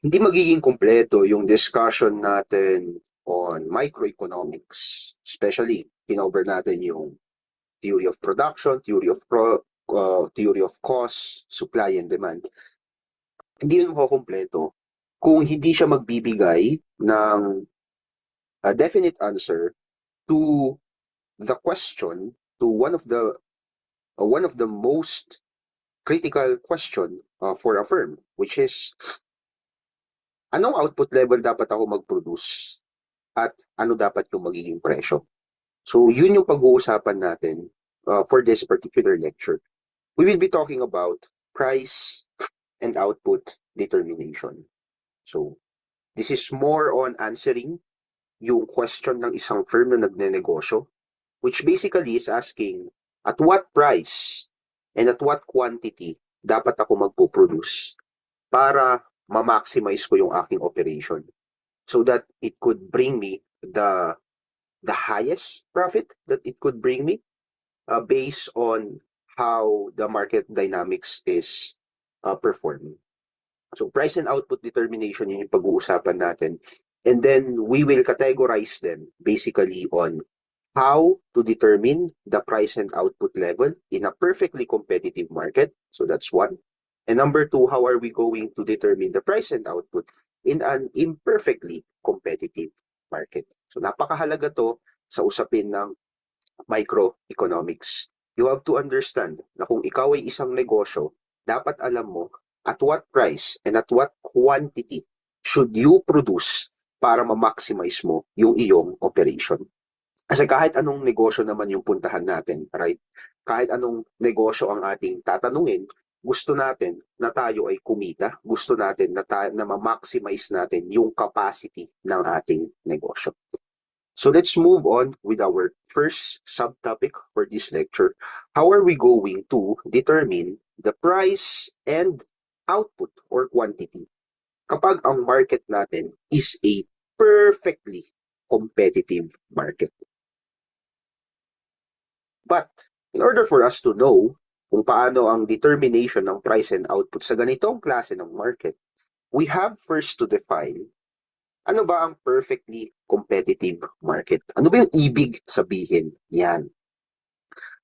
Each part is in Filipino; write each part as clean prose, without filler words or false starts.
hindi magiging kumpleto yung discussion natin on microeconomics. Especially, kinover natin yung theory of production, theory of cost, supply and demand. Hindi yun makukumpleto kung hindi siya magbibigay ng a definite answer to the question, to one of the most critical question for a firm, which is anong output level dapat ako mag-produce at ano dapat yung magiging presyo. So yun yung pag-uusapan natin for this particular lecture. We will be talking about price and output determination. So this is more on answering yung question ng isang firm na nagnenegosyo, which basically is asking at what price and at what quantity dapat ako magpo-produce para ma-maximize ko yung aking operation so that it could bring me the highest profit that it could bring me based on how the market dynamics is performing. So price and output determination yun yung pag-uusapan natin. And then we will categorize them basically on how to determine the price and output level in a perfectly competitive market. So that's one. And number two, how are we going to determine the price and output in an imperfectly competitive market? So napakahalaga to sa usapin ng microeconomics. You have to understand na kung ikaw ay isang negosyo, dapat alam mo at what price and at what quantity should you produce para ma-maximize mo yung iyong operation. Kasi kahit anong negosyo naman yung puntahan natin, right? Kahit anong negosyo ang ating tatanungin, gusto natin na tayo ay kumita, gusto natin na ma-maximize natin yung capacity ng ating negosyo. So let's move on with our first subtopic for this lecture. How are we going to determine the price and output or quantity kapag ang market natin is a perfectly competitive market? But in order for us to know kung paano ang determination ng price and output sa ganitong klase ng market, we have first to define ano ba ang perfectly competitive market? Ano ba yung ibig sabihin niyan?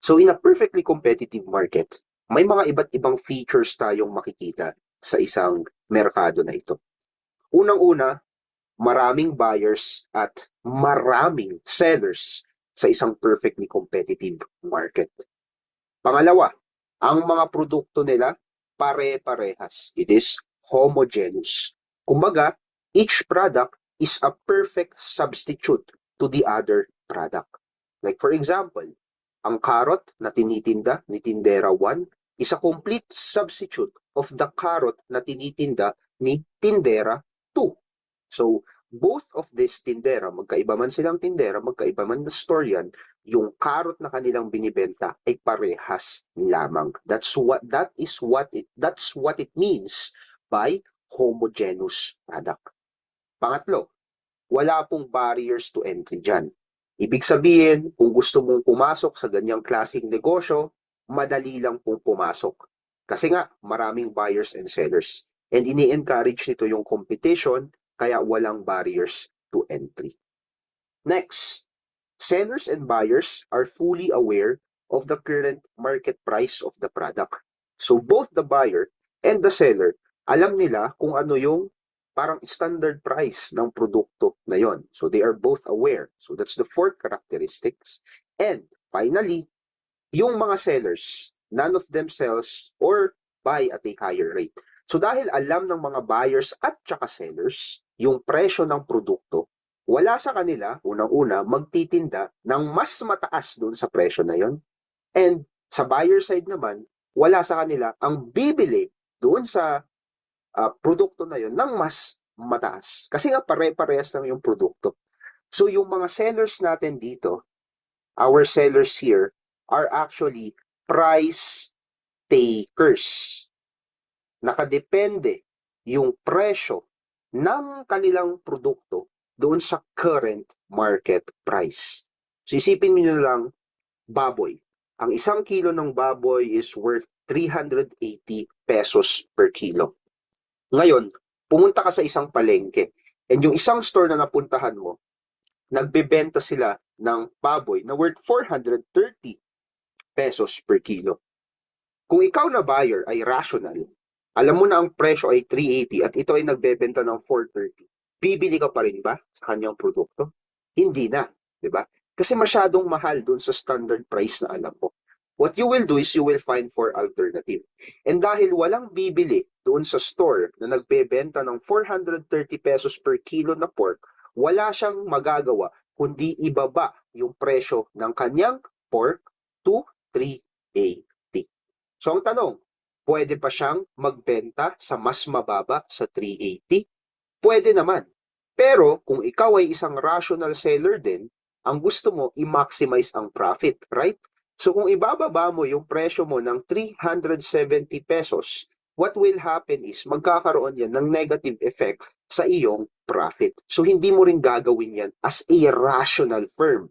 So in a perfectly competitive market, may mga iba't ibang features tayong makikita sa isang merkado na ito. Unang-una, maraming buyers at maraming sellers sa isang perfectly competitive market. Pangalawa, ang mga produkto nila pare-parehas. It is homogeneous. Kumbaga, each product is a perfect substitute to the other product. Like for example, ang carrot na tinitinda ni Tindera 1 is a complete substitute of the carrot na tinitinda ni Tindera 2. So, both of this tindera, magkaiba man silang tindera, magkaiba man na store yan, yung carrot na kanilang binibenta ay parehas lamang. That's what it means by homogeneous product. Pangatlo, wala pong barriers to entry dyan. Ibig sabihin, kung gusto mong pumasok sa ganyang klaseng negosyo, madali lang pong pumasok. Kasi nga, maraming buyers and sellers. And ini-encourage nito yung competition, kaya walang barriers to entry. Next, sellers and buyers are fully aware of the current market price of the product. So both the buyer and the seller, alam nila kung ano yung parang standard price ng produkto na yon. So they are both aware. So that's the fourth characteristics. And finally, yung mga sellers, none of them sells or buy at a higher rate. So dahil alam ng mga buyers at saka sellers yung presyo ng produkto, wala sa kanila, unang-una, magtitinda ng mas mataas doon sa presyo na yon. And sa buyer side naman, wala sa kanila ang bibili doon sa produkto na yon ng mas mataas. Kasi nga pare-parehas lang yung produkto. So yung mga sellers natin dito, our sellers here, are actually price takers. Nakadepende yung presyo ng kanilang produkto doon sa current market price. So isipin niyo lang, baboy. Ang isang kilo ng baboy is worth 380 pesos per kilo. Ngayon, pumunta ka sa isang palengke, and yung isang store na napuntahan mo, nagbebenta sila ng baboy na worth 430 pesos per kilo. Kung ikaw na buyer ay rational, alam mo na ang presyo ay 380 at ito ay nagbebenta ng 430, bibili ka pa rin ba sa kanyang produkto? Hindi na, di ba? Kasi masyadong mahal dun sa standard price na alam mo. What you will do is you will find for alternative. And dahil walang bibili doon sa store na nagbebenta ng 430 pesos per kilo na pork, wala siyang magagawa kundi ibaba yung presyo ng kanyang pork to 380. So ang tanong, pwede pa siyang magbenta sa mas mababa sa 380? Pwede naman. Pero kung ikaw ay isang rational seller din, ang gusto mo i-maximize ang profit, right? So kung ibababa mo yung presyo mo ng 370 pesos, what will happen is magkakaroon yan ng negative effect sa iyong profit. So hindi mo rin gagawin yan as a rational firm.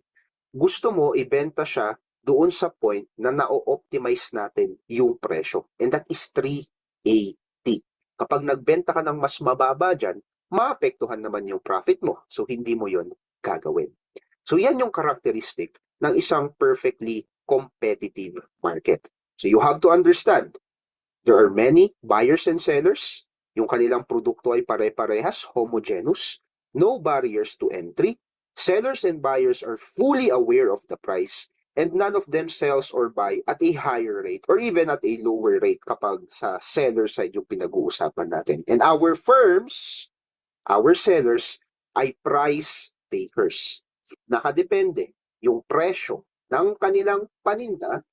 Gusto mo ibenta siya doon sa point na na-optimize natin yung presyo. And that is 380. Kapag nagbenta ka ng mas mababa dyan, maapektuhan naman yung profit mo. So hindi mo yon gagawin. So yan yung characteristic ng isang perfectly competitive market. So you have to understand, there are many buyers and sellers. Yung kanilang produkto ay pare-parehas, homogeneous, no barriers to entry. Sellers and buyers are fully aware of the price, and none of them sells or buy at a higher rate or even at a lower rate kapag sa seller side yung pinag-uusapan natin. And our firms, our sellers, ay price takers. Nakadepende yung presyo ng kanilang paninda,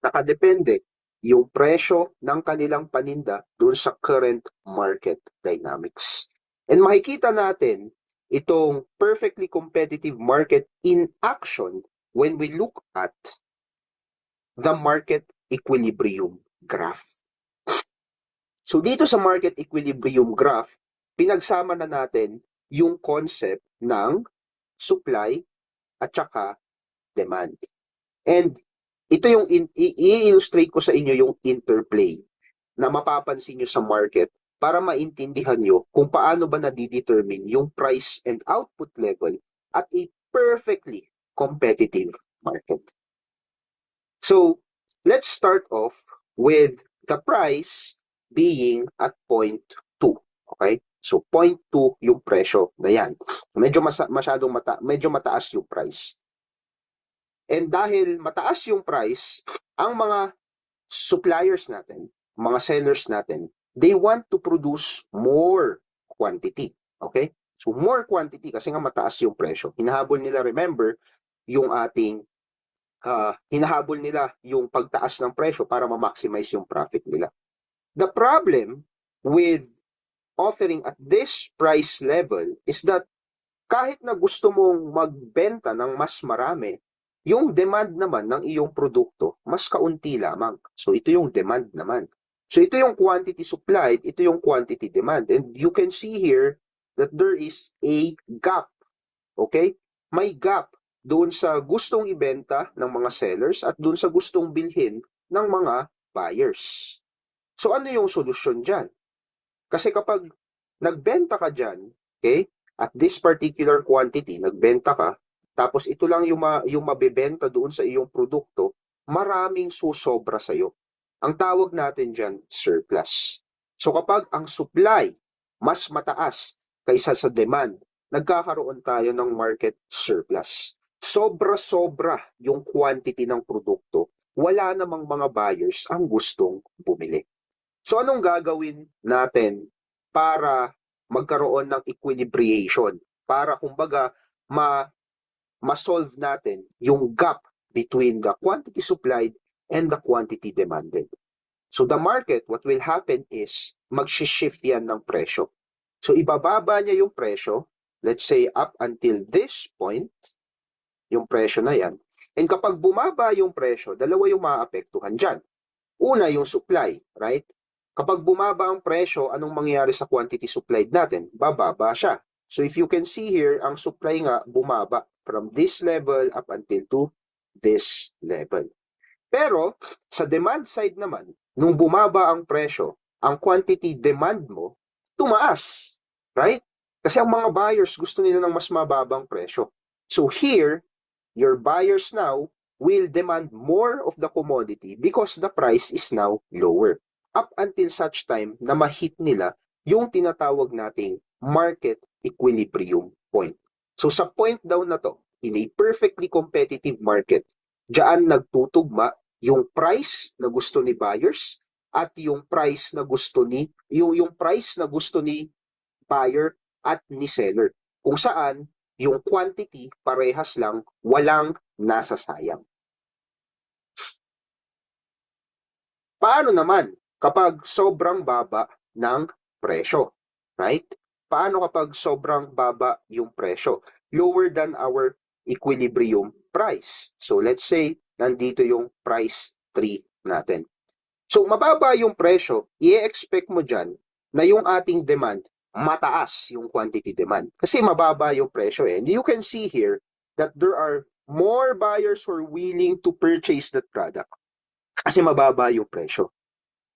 nakadepende yung presyo ng kanilang paninda doon sa current market dynamics. And makikita natin itong perfectly competitive market in action when we look at the market equilibrium graph. So dito sa market equilibrium graph, pinagsama na natin yung concept ng supply at saka demand. And ito yung i-illustrate ko sa inyo yung interplay na mapapansin nyo sa market para maintindihan nyo kung paano ba nadidetermine yung price and output level at a perfectly competitive market. So, let's start off with the price being at point 2. Okay? So, point 2 yung presyo na yan. Medyo medyo mataas yung price. And dahil mataas yung price, ang mga suppliers natin, mga sellers natin, they want to produce more quantity. Okay? So, more quantity kasi nga mataas yung presyo. Hinahabol nila, remember, yung ating hinahabol nila yung pagtaas ng presyo para ma-maximize yung profit nila. The problem with offering at this price level is that kahit na gusto mong magbenta ng mas marami, yung demand naman ng iyong produkto, mas kaunti lamang. So ito yung demand naman. So ito yung quantity supplied, ito yung quantity demand. And you can see here that there is a gap. Okay? May gap doon sa gustong ibenta ng mga sellers at doon sa gustong bilhin ng mga buyers. So ano yung solusyon dyan? Kasi kapag nagbenta ka dyan, okay, at this particular quantity, nagbenta ka, tapos ito lang yung mabebenta doon sa iyong produkto, maraming susobra sa'yo. Ang tawag natin dyan, surplus. So kapag ang supply mas mataas kaysa sa demand, nagkakaroon tayo ng market surplus. Sobra-sobra yung quantity ng produkto, wala namang mga buyers ang gustong bumili. So anong gagawin natin para magkaroon ng equilibration? Para kumbaga ma-solve natin yung gap between the quantity supplied and the quantity demanded. So the market, what will happen is mag-shift yan ng presyo. So ibababa niya yung presyo, let's say up until this point, yung presyo na yan. And kapag bumaba yung presyo, dalawa yung maapektuhan dyan. Una, yung supply, right? Kapag bumaba ang presyo, anong mangyayari sa quantity supplied natin? Bababa siya. So if you can see here, ang supply nga bumaba from this level up until to this level. Pero sa demand side naman, nung bumaba ang presyo, ang quantity demand mo tumaas. Right? Kasi ang mga buyers gusto nila ng mas mababang presyo. So here, your buyers now will demand more of the commodity because the price is now lower. Up until such time na ma-hit nila yung tinatawag nating market equilibrium point. So sa point daw na to, in a perfectly competitive market, diyan nagtutugma yung price na gusto ni buyers at yung price na gusto ni yung price na gusto ni buyer at ni seller. Kung saan yung quantity parehas lang, walang nasasayang. Paano naman kapag sobrang baba ng presyo? Right? Paano kapag sobrang baba yung presyo? Lower than our equilibrium price. So let's say, nandito yung price 3 natin. So mababa yung presyo, i-expect mo dyan na yung ating demand, mataas yung quantity demand. Kasi mababa yung presyo eh. And you can see here that there are more buyers who are willing to purchase that product kasi mababa yung presyo.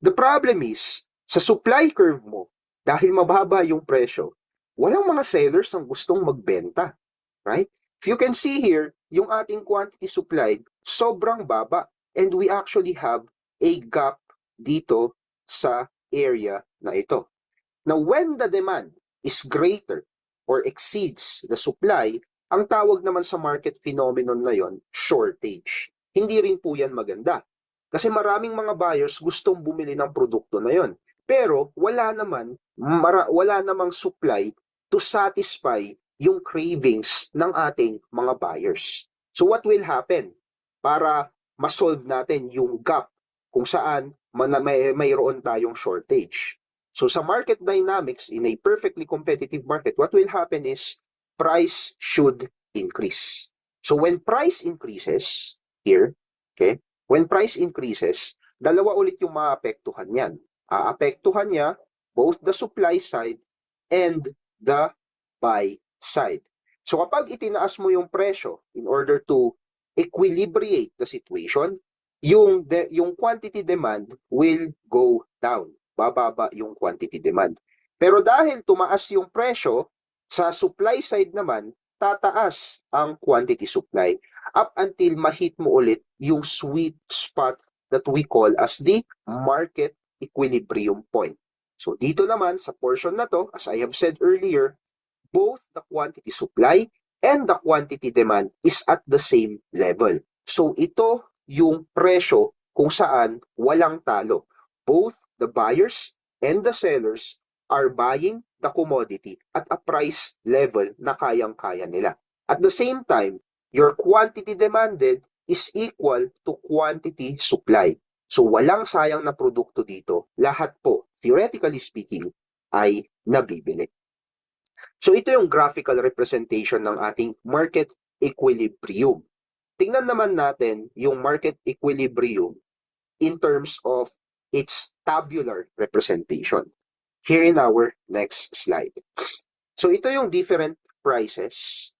The problem is, sa supply curve mo, dahil mababa yung presyo, walang mga sellers ang gustong magbenta. Right? If you can see here, yung ating quantity supplied, sobrang baba. And we actually have a gap dito sa area na ito. Now, when the demand is greater or exceeds the supply, ang tawag naman sa market phenomenon na yon, shortage. Hindi rin po yan maganda. Kasi maraming mga buyers gustong bumili ng produkto na yon. Pero wala namang supply to satisfy yung cravings ng ating mga buyers. So what will happen para ma-solve natin yung gap kung saan mayroon tayong shortage? So sa market dynamics, in a perfectly competitive market, what will happen is price should increase. So when price increases, here, okay, when price increases, dalawa ulit yung maapektuhan yan. Aapektuhan niya both the supply side and the buy side. So kapag itinaas mo yung presyo in order to equilibrate the situation, yung quantity demand will go down. Bababa yung quantity demand. Pero dahil tumaas yung presyo, sa supply side naman, tataas ang quantity supply up until mahit mo ulit yung sweet spot that we call as the market equilibrium point. So dito naman sa portion na to, as I have said earlier, both the quantity supply and the quantity demand is at the same level. So ito yung presyo kung saan walang talo. Both the buyers and the sellers are buying the commodity at a price level na kayang-kaya nila. At the same time, your quantity demanded is equal to quantity supply. So walang sayang na produkto dito. Lahat po, theoretically speaking, ay nabibili. So ito yung graphical representation ng ating market equilibrium. Tingnan naman natin yung market equilibrium in terms of its tabular representation. Here in our next slide. So ito yung different prices,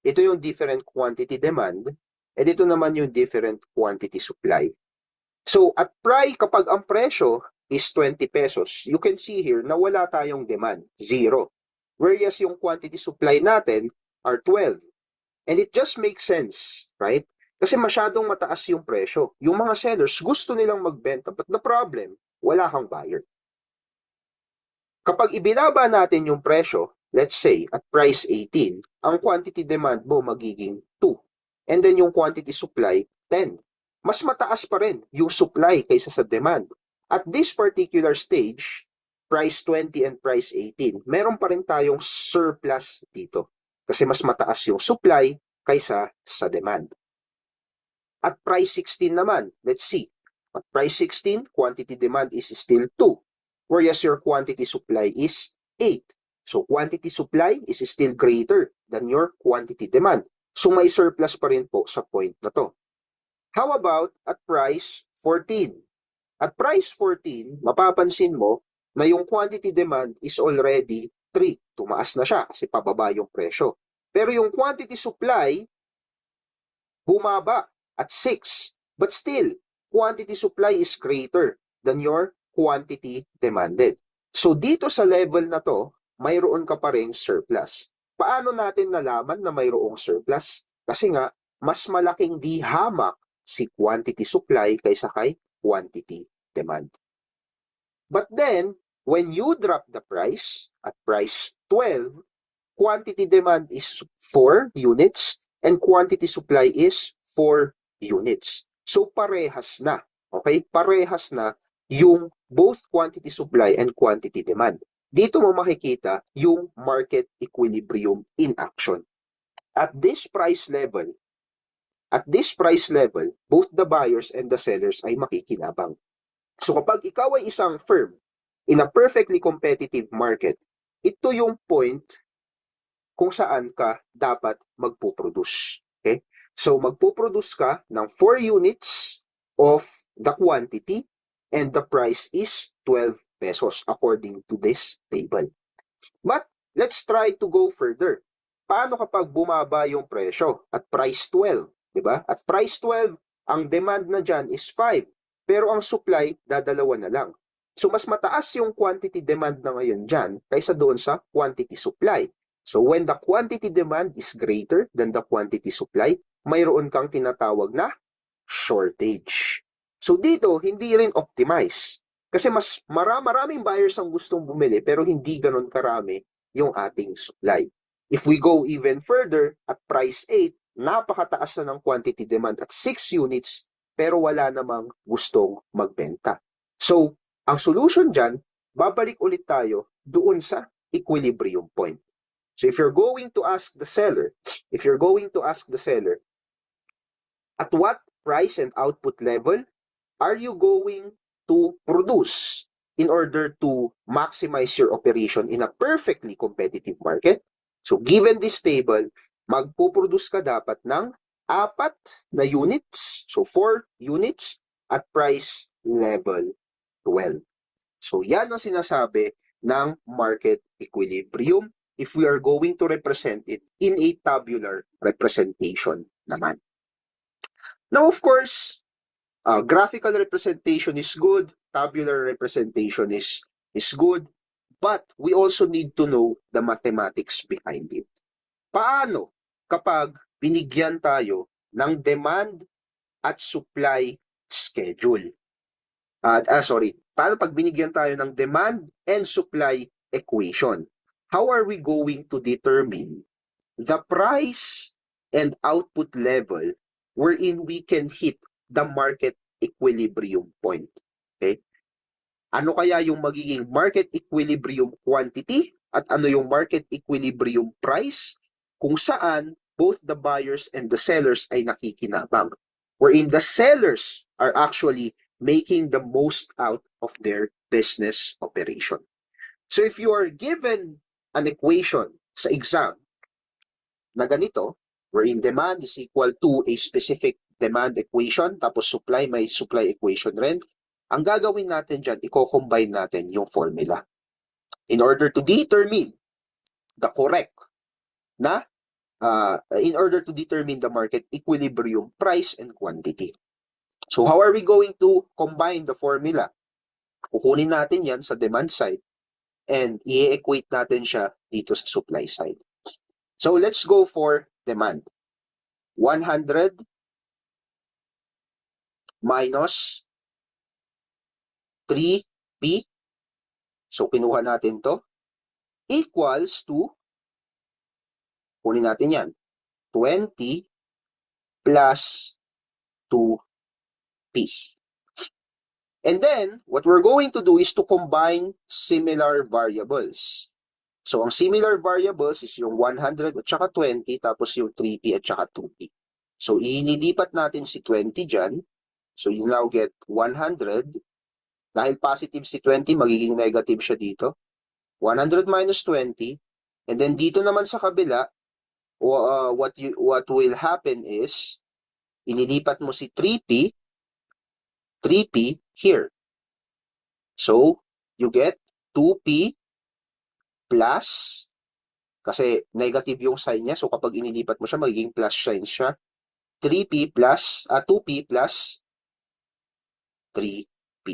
ito yung different quantity demand, at ito naman yung different quantity supply. So at kapag ang presyo is 20 pesos, you can see here na wala tayong demand, 0. Whereas yung quantity supply natin are 12. And it just makes sense, right? Kasi masyadong mataas yung presyo. Yung mga sellers gusto nilang magbenta, but the problem, wala kang buyer. Kapag ibinaba natin yung presyo, let's say at price 18, ang quantity demand mo magiging 2. And then yung quantity supply, 10. Mas mataas pa rin yung supply kaysa sa demand. At this particular stage, price 20 and price 18, meron pa rin tayong surplus dito. Kasi mas mataas yung supply kaysa sa demand. At price 16 naman, let's see. At price 16, quantity demand is still 2, whereas your quantity supply is 8. So quantity supply is still greater than your quantity demand. So may surplus pa rin po sa point na to. How about at price 14? At price 14, mapapansin mo na yung quantity demand is already 3. Tumaas na siya kasi pababa yung presyo. Pero yung quantity supply, bumaba at 6. But still, quantity supply is greater than your quantity demanded. So dito sa level na to, mayroon ka pa ring surplus. Paano natin nalaman na mayroong surplus? Kasi nga, mas malaking di hamak si quantity supply kaysa kay quantity demand. But then, when you drop the price at price 12, quantity demand is 4 units and quantity supply is 4 units. So parehas na. Okay? Parehas na yung both quantity supply and quantity demand. Dito mo makikita yung market equilibrium in action. At this price level, both the buyers and the sellers ay makikinabang. So kapag ikaw ay isang firm in a perfectly competitive market, ito yung point kung saan ka dapat magpo-produce. Okay? So magpo-produce ka ng 4 units of the quantity and the price is 12 pesos according to this table. But let's try to go further. Paano kapag bumaba yung presyo at price 12? Diba? At price 12, ang demand na dyan is 5, pero ang supply, dadalawa na lang. So mas mataas yung quantity demand na ngayon dyan kaysa doon sa quantity supply. So when the quantity demand is greater than the quantity supply, mayroon kang tinatawag na shortage. So dito, hindi rin optimize. Kasi mas maraming buyers ang gustong bumili pero hindi ganon karami yung ating supply. If we go even further, at price 8, napakataas na ng quantity demand at 6 units pero wala namang gustong magbenta. So, ang solution dyan, babalik ulit tayo doon sa equilibrium point. So if you're going to ask the seller, at what price and output level are you going to produce in order to maximize your operation in a perfectly competitive market? So given this table, magpuproduce ka dapat ng 4 na units, so 4 units at price level 12. So yan ang sinasabi ng market equilibrium if we are going to represent it in a tabular representation naman. Now, of course, graphical representation is good, tabular representation is good, but we also need to know the mathematics behind it. Paano kapag binigyan tayo ng demand at supply schedule? Paano pag binigyan tayo ng demand and supply equation? How are we going to determine the price and output level wherein we can hit the market equilibrium point? Okay? Ano kaya yung magiging market equilibrium quantity at ano yung market equilibrium price kung saan both the buyers and the sellers ay nakikinabang, wherein the sellers are actually making the most out of their business operation. So if you are given an equation sa exam na ganito, wherein demand is equal to a specific demand equation, tapos supply may supply equation rin, ang gagawin natin dyan, i-combine natin yung formula in order to determine the correct na in order to determine the market equilibrium price and quantity. So how are we going to combine the formula? Kukunin natin yan sa demand side and i-equate natin siya dito sa supply side. So let's go for demand. 100 minus 3P. So kinuha natin to. Equals to, kunin natin yan, 20 plus 2P. And then, what we're going to do is to combine similar variables. So, ang similar variables is yung 100 at saka 20, tapos yung 3P at saka 2P. So, ililipat natin si 20 dyan. So, you now get 100. Dahil positive si 20, magiging negative siya dito. 100 minus 20. And then, dito naman sa kabila, what will happen is, ililipat mo si 3P here. So, you get 2P plus, kasi negative yung sign niya, so kapag inilipat mo siya, magiging plus sign siya. 2P plus 3P.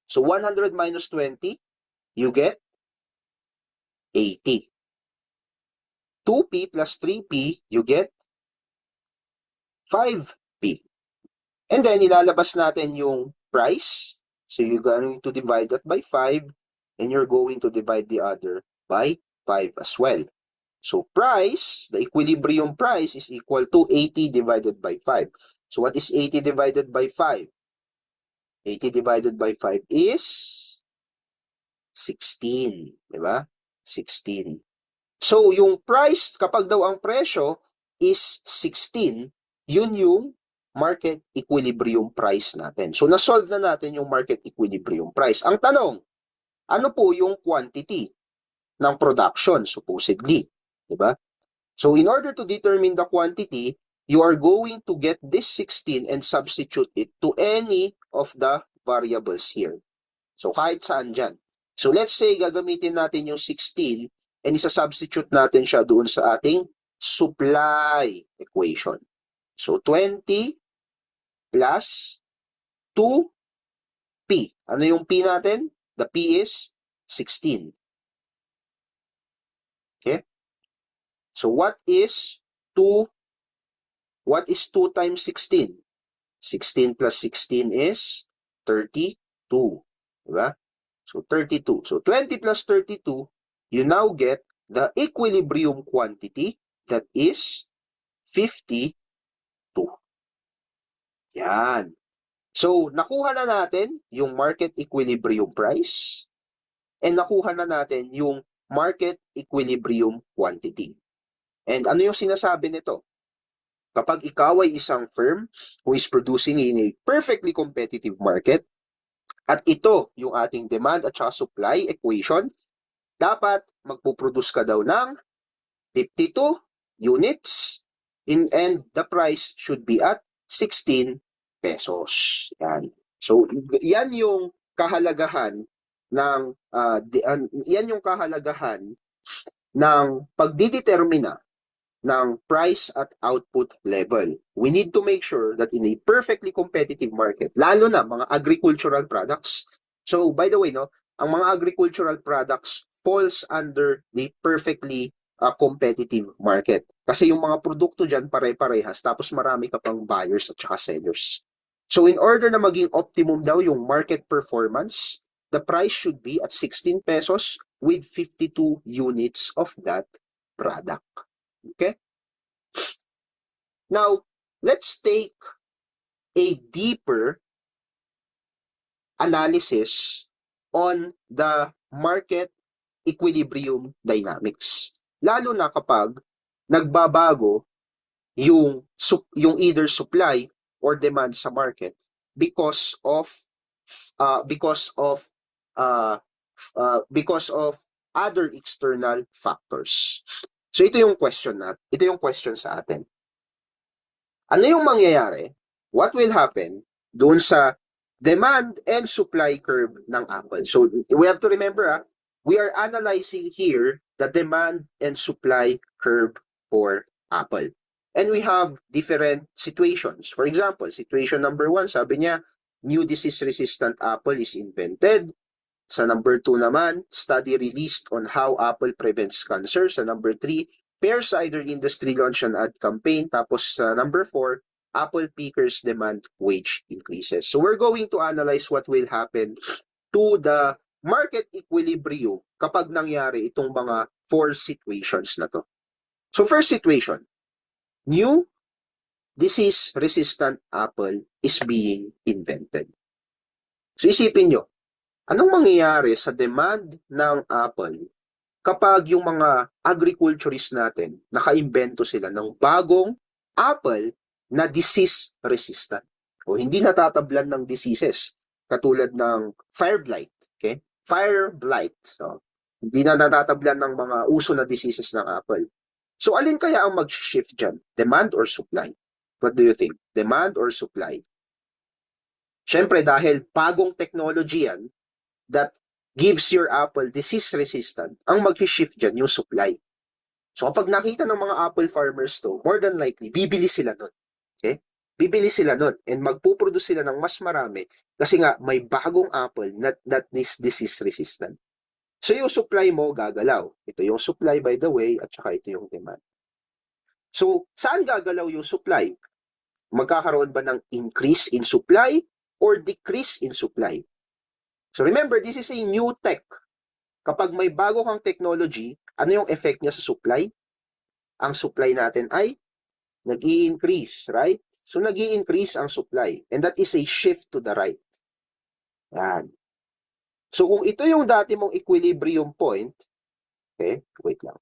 So 100 minus 20, you get 80. 2p plus 3p, you get 5p. And then, ilalabas natin yung price. So, you're going to divide that by 5, and you're going to divide the other by 5 as well. So, price, the equilibrium price is equal to 80 divided by 5. So, what is 80 divided by 5? 80 divided by 5 is 16. Diba? 16. So, yung price, kapag daw ang presyo is 16, yun yung market equilibrium price natin. So, na-solve na natin yung market equilibrium price. Ang tanong, ano po yung quantity ng production, supposedly? Diba? So, in order to determine the quantity, you are going to get this 16 and substitute it to any of the variables here. So, kahit saan dyan. So, let's say, gagamitin natin yung 16 and isa-substitute natin siya doon sa ating supply equation. So, 20 plus 2p. Ano yung p natin? The p is 16. Okay? So, what is 2 times 16? 16 plus 16 is 32. Diba? So, 32. So, 20 plus 32, you now get the equilibrium quantity that is 52. Yan. So, nakuha na natin yung market equilibrium price and nakuha na natin yung market equilibrium quantity. And ano yung sinasabi nito? Kapag ikaw ay isang firm who is producing in a perfectly competitive market, at ito yung ating demand at saka supply equation, dapat magpuproduce ka daw ng 52 units and the price should be at 16 pesos. Yan. So, yan yung kahalagahan ng pagdidetermina ng price at output level. We need to make sure that in a perfectly competitive market, lalo na mga agricultural products. So, by the way, no, ang mga agricultural products falls under the perfectly competitive market. Kasi yung mga produkto dyan pare-parehas, tapos marami ka pang buyers at saka sellers. So, in order na maging optimum daw yung market performance, the price should be at 16 pesos with 52 units of that product. Okay? Now, let's take a deeper analysis on the market equilibrium dynamics. Lalo na kapag nagbabago yung either supply or demand sa market because of other external factors. So ito yung question sa atin. Ano yung mangyayari? What will happen doon sa demand and supply curve ng Apple? So we have to remember, we are analyzing here the demand and supply curve for Apple. And we have different situations. For example, situation number 1, sabi niya, new disease-resistant apple is invented. Sa number 2 naman, study released on how Apple prevents cancer. Sa number 3, Pear Cider Industry launch an ad campaign. Tapos sa number 4, Apple pickers demand wage increases. So we're going to analyze what will happen to the market equilibrium kapag nangyari itong mga 4 situations na to. So first situation, new disease-resistant apple is being invented. So isipin nyo, anong mangyayari sa demand ng Apple kapag yung mga agriculturists natin nakaimbento sila ng bagong apple na disease-resistant o hindi natatablan ng diseases katulad ng fire blight, okay? Fire blight. So, hindi na natatablan ng mga uso na diseases ng apple. So, alin kaya ang mag-shift dyan? Demand or supply? What do you think? Demand or supply? Siyempre, dahil bagong technology yan, that gives your apple disease-resistant, ang mag-shift dyan yung supply. So kapag nakita ng mga apple farmers to, more than likely, bibili sila nun. Okay? bibili sila nun and magpuproduce sila ng mas marami kasi nga may bagong apple that is disease resistant. So yung supply mo gagalaw. Ito yung supply by the way at saka ito yung demand. So saan gagalaw yung supply? Magkakaroon ba ng increase in supply or decrease in supply? So remember, this is a new tech. Kapag may bago kang technology, ano yung effect niya sa supply? Ang supply natin ay nag-i-increase, right? So nag-i-increase ang supply and that is a shift to the right. Yan. So kung ito yung dati mong equilibrium point, okay, wait lang.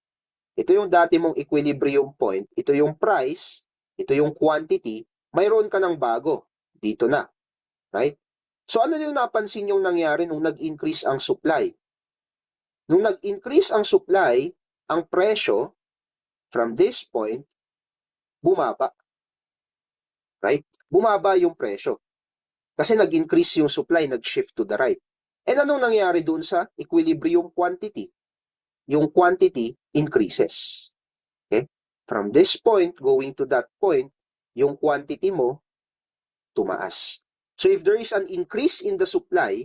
Ito yung dati mong equilibrium point, ito yung price, ito yung quantity, mayroon ka ng bago. Dito na, right? So ano yung napansin yung nangyari nung nag-increase ang supply? Nung nag-increase ang supply, ang presyo from this point, bumaba. Right? Bumaba yung presyo. Kasi nag-increase yung supply, nag-shift to the right. And anong nangyari doon sa equilibrium quantity? Yung quantity increases. Okay? From this point, going to that point, yung quantity mo, tumaas. So if there is an increase in the supply,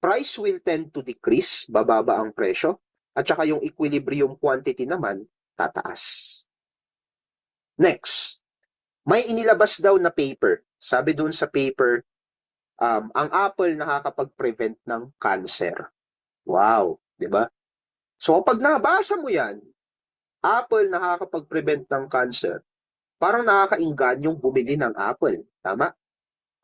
price will tend to decrease, bababa ang presyo, at saka yung equilibrium quantity naman, tataas. Next, may inilabas daw na paper. Sabi doon sa paper, ang apple nakakapag-prevent ng cancer. Wow, di ba? So kapag nabasa mo yan, apple nakakapag-prevent ng cancer, parang nakakainggan yung bumili ng apple. Tama?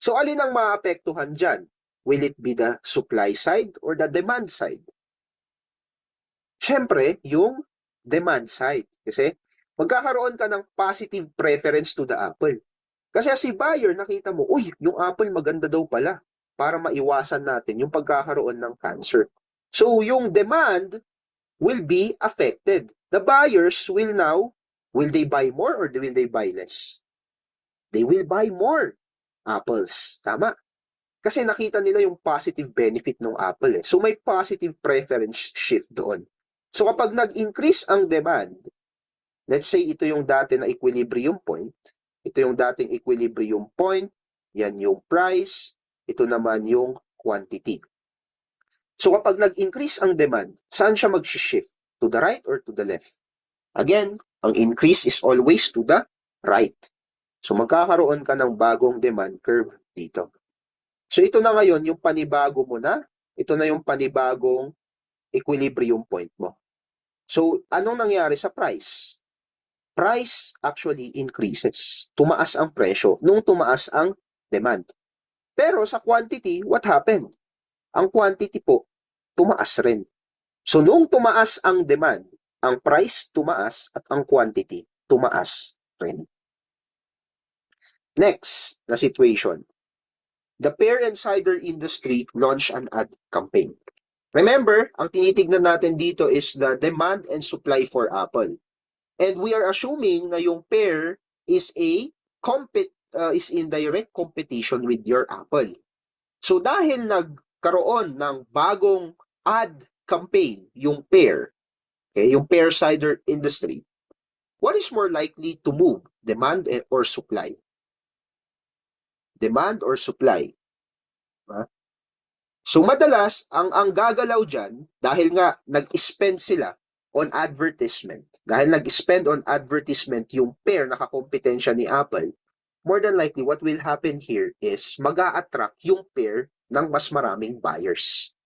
So alin ang maapektuhan dyan? Will it be the supply side or the demand side? Siyempre, yung demand side. Kasi magkakaroon ka ng positive preference to the apple. Kasi si buyer, nakita mo, uy, yung apple maganda daw pala para maiwasan natin yung pagkakaroon ng cancer. So yung demand will be affected. The buyers will now, will they buy more or will they buy less? They will buy more apples. Tama? Kasi nakita nila yung positive benefit ng apple eh. So may positive preference shift doon. So kapag nag-increase ang demand, let's say ito yung dati na equilibrium point, ito yung dating equilibrium point, yan yung price, ito naman yung quantity. So kapag nag-increase ang demand, saan siya mag-shift? To the right or to the left? Again, ang increase is always to the right. So magkakaroon ka ng bagong demand curve dito. So ito na ngayon yung panibago mo na, ito na yung panibagong equilibrium point mo. So anong nangyari sa price? Price actually increases. Tumaas ang presyo nung tumaas ang demand. Pero sa quantity, what happened? Ang quantity po, tumaas rin. So nung tumaas ang demand, ang price tumaas at ang quantity tumaas rin. Next na situation. The pear and cider industry launched an ad campaign. Remember, ang tinitignan natin dito is the demand and supply for apple. And we are assuming na yung pear is is in direct competition with your apple. So dahil nagkaroon ng bagong ad campaign, yung pear, okay, yung pear cider industry, what is more likely to move, demand or supply? Demand or supply? Diba? So madalas, ang gagalaw dyan, dahil nga nag-spend sila on advertisement, dahil nag-spend on advertisement yung pair na kakompetensya ni Apple, more than likely what will happen here is mag-a-attract yung pair ng mas maraming buyers.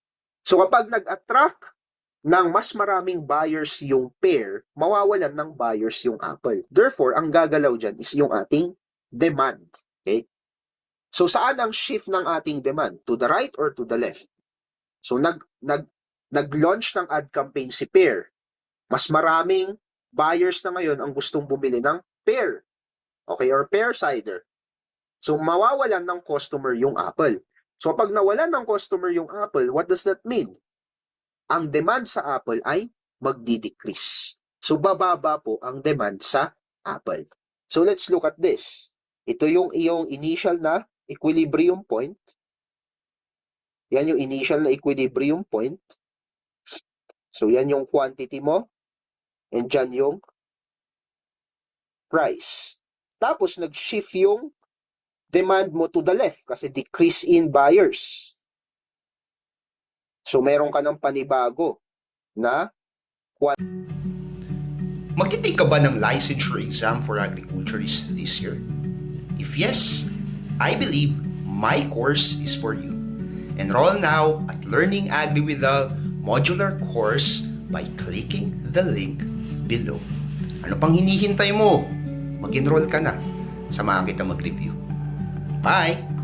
So kapag nag-attract ng mas maraming buyers yung pair, mawawalan ng buyers yung Apple. Therefore, ang gagalaw dyan is yung ating demand. Okay? So saan ang shift ng ating demand? To the right or to the left? So nag-launch ng ad campaign si Pear. Mas maraming buyers na ngayon ang gustong bumili ng Pear. Okay, or Pear cider. So mawawalan ng customer yung Apple. So pag nawalan ng customer yung Apple, what does that mean? Ang demand sa Apple ay magdi-decrease. So bababa po ang demand sa Apple. So let's look at this. Ito yung iyong initial na equilibrium point. Yan yung initial na equilibrium point. So yan yung quantity mo. And dyan yung price. Tapos nag-shift yung demand mo to the left kasi decrease in buyers. So meron ka ng panibago na Magtitake ka ba ng licensure exam for agriculturists this year? If yes, I believe my course is for you. Enroll now at Learning Agri Withal modular course by clicking the link below. Ano pang hinihintay mo? Mag-enroll ka na. Samahan kita mag-review. Bye!